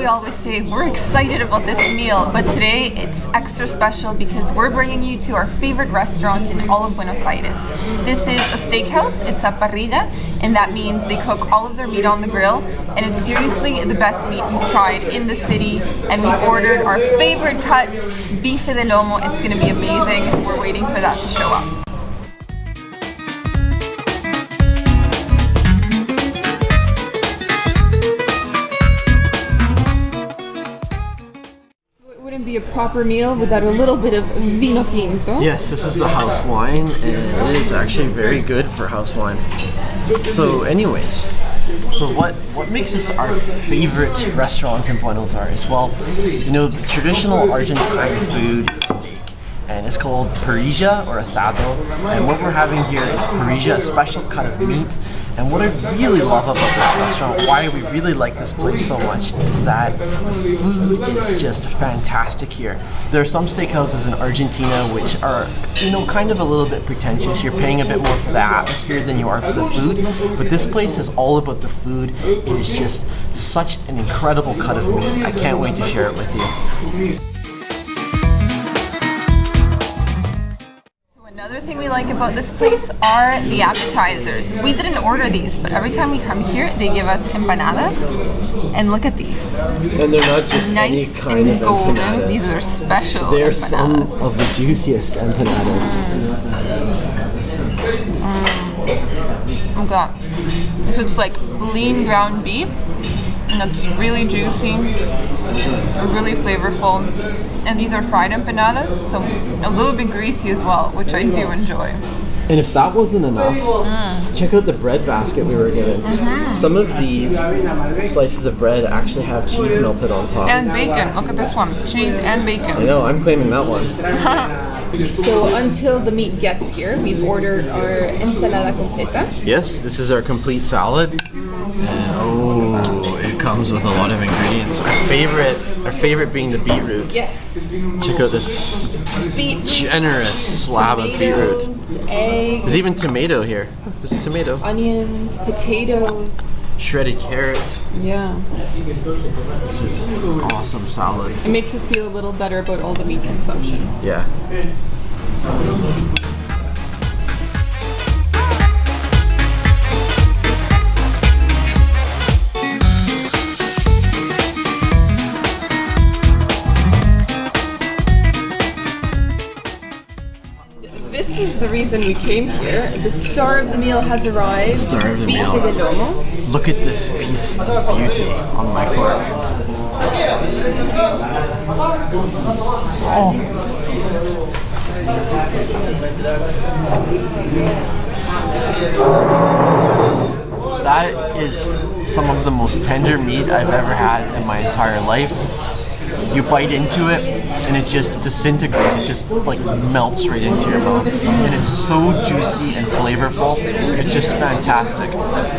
we always say, we're excited about this meal, but today it's extra special because we're bringing you to our favorite restaurant in all of Buenos Aires. This is a steakhouse, it's a parrilla, and that means they cook all of their meat on the grill, and it's seriously the best meat we've tried in the city, and we've ordered our favorite cut, Bife de Lomo. It's going to be amazing. We're waiting for that to show up. Be a proper meal without a little bit of vino tinto. Yes, this is the house wine, and it is actually very good for house wine. So anyways, so what makes this our favorite restaurant in Buenos Aires? Well, you know, the traditional Argentine food is steak, and it's called parrilla or asado, and what we're having here is parrilla, a special cut of meat. And what I really love about this restaurant, why we really like this place so much, is that the food is just fantastic here. There are some steakhouses in Argentina which are, you know, kind of a little bit pretentious. You're paying a bit more for the atmosphere than you are for the food. But this place is all about the food. It is just such an incredible cut of meat. I can't wait to share it with you. Another thing we like about this place are the appetizers. We didn't order these, but every time we come here, they give us empanadas. And look at these. And they're not just nice any kind and of golden. empanadas. These are special They're empanadas. some of the juiciest empanadas. Okay. So it's like lean ground beef, and it's really juicy, really flavorful. And these are fried empanadas, so a little bit greasy as well, which I do enjoy. And if that wasn't enough, check out the bread basket we were given. Some of these slices of bread actually have cheese melted on top. And bacon. Look at this one. Cheese and bacon. I know, I'm claiming that one. So until the meat gets here, we've ordered our ensalada completa. Yes, this is our complete salad. And oh, it comes with a lot of ingredients. Our favorite being the beetroot. Yes. Check out this generous slab of beetroot. Eggs. There's even tomato here. There's tomato. Onions, potatoes. Shredded carrot. Yeah. This is awesome salad. It makes us feel a little better about all the meat consumption. Yeah. This is the reason we came here. The star of the meal has arrived. Star of the meal. Bife de Lomo. Look at this piece of beauty on my fork. Oh. That is some of the most tender meat I've ever had in my entire life. You bite into it and it just disintegrates, it just like melts right into your mouth. And it's so juicy and flavorful, it's just fantastic.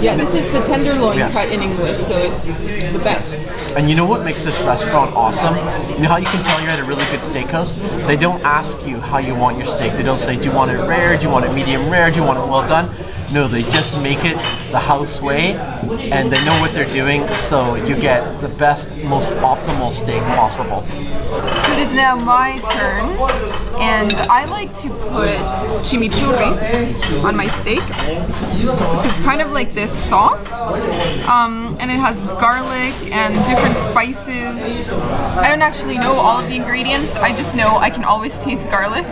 Yeah, this is the tenderloin Yes. cut in English, so it's the best. And you know what makes this restaurant awesome? You know how you can tell you're at a really good steakhouse? They don't ask you how you want your steak. They don't say, do you want it rare, do you want it medium rare, do you want it well done? No, they just make it the house way, and they know what they're doing, so you get the best, most optimal steak possible. So it is now my turn, and I like to put chimichurri on my steak. So it's kind of like this sauce, and it has garlic and different spices. I don't actually know all of the ingredients, I just know I can always taste garlic.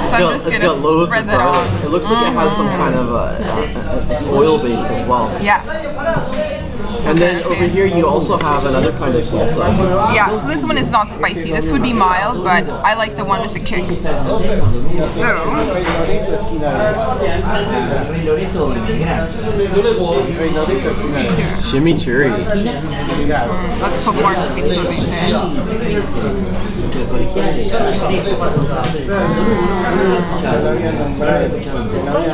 So I'm just gonna spread that on. It looks like it has some kind of it's oil based as well. Yeah. And then over here you also have another kind of salsa. Yeah, so this one is not spicy. This would be mild, but I like the one with the kick. So chimichurri. let's put more chimichurri in.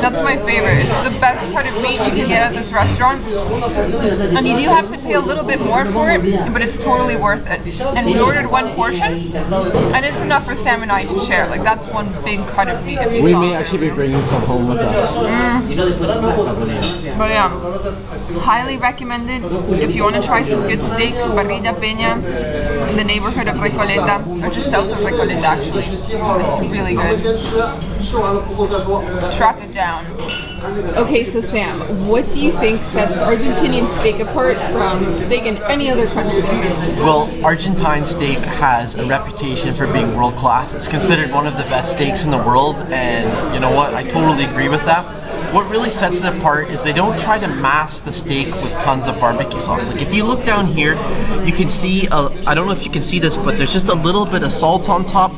That's my favorite. It's the best cut of meat you can get at this restaurant. And you do have to pay a little bit more for it, but it's totally worth it. And we ordered one portion, and it's enough for Sam and I to share. Like, that's one big cut of meat if you We saw may it. actually be bringing some home with us. But yeah, highly recommended if you want to try some good steak. Parrilla Peña in the neighborhood of Recoleta, or just south of Recoleta actually. It's really good. Track it down. Okay, so Sam, what do you think sets Argentinian steak apart from steak in any other country? Well, Argentine steak has a reputation for being world class. It's considered one of the best steaks in the world, and you know what? I totally agree with that. What really sets it apart is they don't try to mask the steak with tons of barbecue sauce. Like if you look down here, you can see, I don't know if you can see this, but there's just a little bit of salt on top.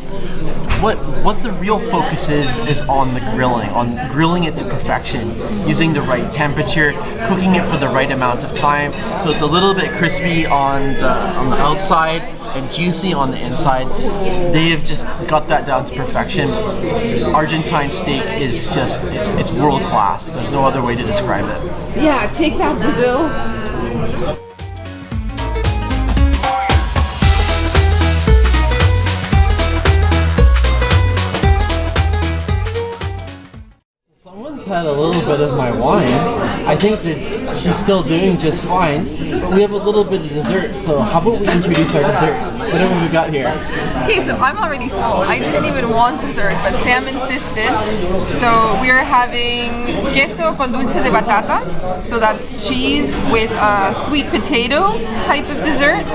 What the real focus is on the grilling, on grilling it to perfection, using the right temperature, cooking it for the right amount of time, so it's a little bit crispy on the outside and juicy on the inside. They have just got that down to perfection. Argentine steak is just, it's world class. There's no other way to describe it. Yeah, take that, Brazil. Someone's had a little bit of my wine. I think that she's still doing just fine. We have a little bit of dessert, so how about we introduce our dessert? What have we got here? Okay, so I'm already full. I didn't even want dessert, but Sam insisted. So we are having queso con dulce de batata. So that's cheese with a sweet potato type of dessert.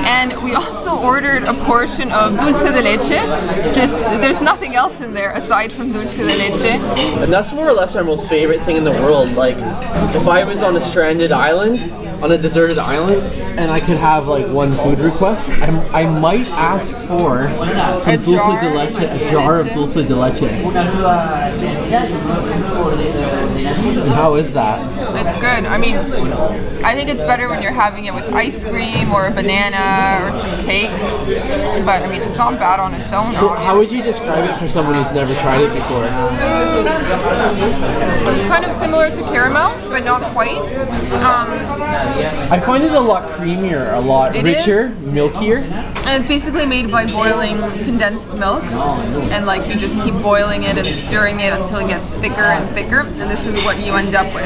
And we also ordered a portion of dulce de leche. Just, there's nothing else in there aside from dulce de leche. And that's more or less our most favorite thing in the world. Like, if I was on a stranded island, on a deserted island, and I could have like one food request, I might ask for some dulce de leche, a jar of dulce de leche. And how is that? It's good. I mean, I think it's better when you're having it with ice cream or a banana or some cake. But I mean, it's not bad on its own. So how would you describe it for someone who's never tried it before? It's kind of similar to caramel, but not quite. I find it a lot creamier, a lot richer, milkier. And it's basically made by boiling condensed milk, and like you just keep boiling it and stirring it until it gets thicker and thicker, and this is what you end up with.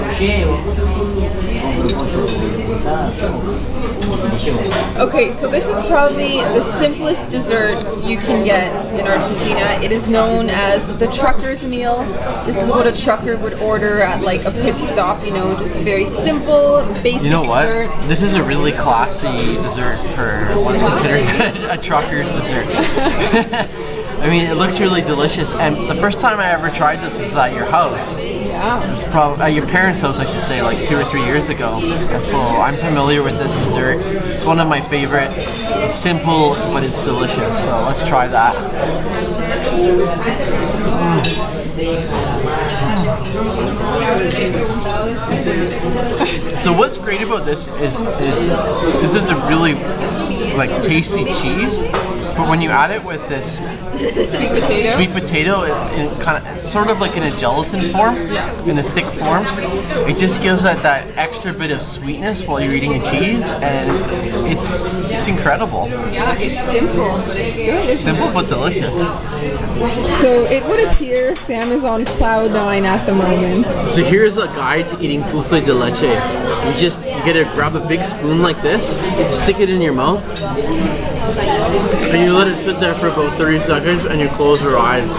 Okay, so this is probably the simplest dessert you can get in Argentina. It is known as the trucker's meal. This is what a trucker would order at like a pit stop, you know, just a very simple, basic dessert. You know what? This is a really classy dessert for what's considered a trucker's dessert. I mean, it looks really delicious, and the first time I ever tried this was at your house. Yeah. It was probably at your parents' house, I should say, like 2 or 3 years ago. And so I'm familiar with this dessert. It's one of my favorite. It's simple, but it's delicious. So let's try that. So what's great about this is this is a really like tasty cheese, but when you add it with this sweet potato in kind of, it's sort of like in a gelatin form, in a thick form, it just gives that extra bit of sweetness while you're eating the cheese, and it's incredible. Yeah, it's simple, but it's good. Simple but delicious. So it would appear Sam is on cloud 9 at the moment. So here's a guide to eating dulce de leche. You get to grab a big spoon like this, stick it in your mouth, and you let it sit there for about 30 seconds, and you close your eyes.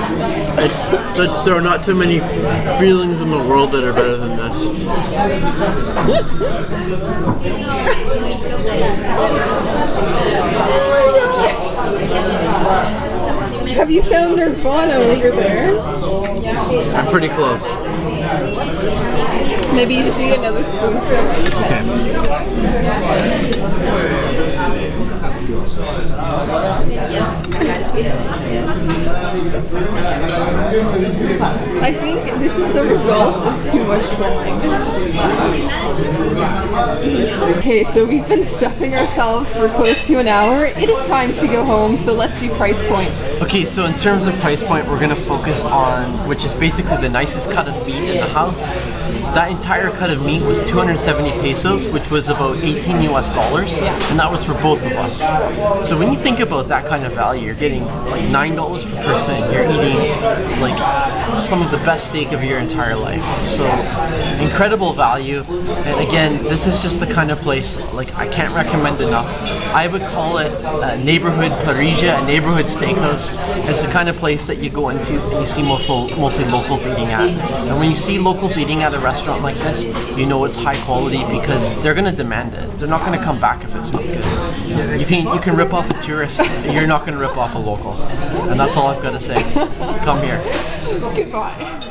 There are not too many feelings in the world that are better than this. Have you found Nirvana over there? I'm pretty close. Maybe you just need another spoonful. Okay. I think this is the result of too much wine. Okay, so we've been stuck gossiping ourselves for close to an hour. It is time to go home, so let's do price point. Okay, so in terms of price point, we're gonna focus on, which is basically the nicest cut of meat in the house. That entire cut of meat was 270 pesos, which was about 18 US dollars, and that was for both of us. So when you think about that kind of value, you're getting like $9 per person. You're eating like some of the best steak of your entire life. So incredible value. And again, this is just the kind of place like I can't recommend enough. I would call it a neighborhood parrilla, a neighborhood steakhouse. It's the kind of place that you go into and you see mostly locals eating at. And when you see locals eating at a restaurant like this, you know it's high quality because they're gonna demand it. They're not gonna come back if it's not good. You can rip off a tourist, you're not gonna rip off a local. And that's all I've got to say. Come here. Goodbye.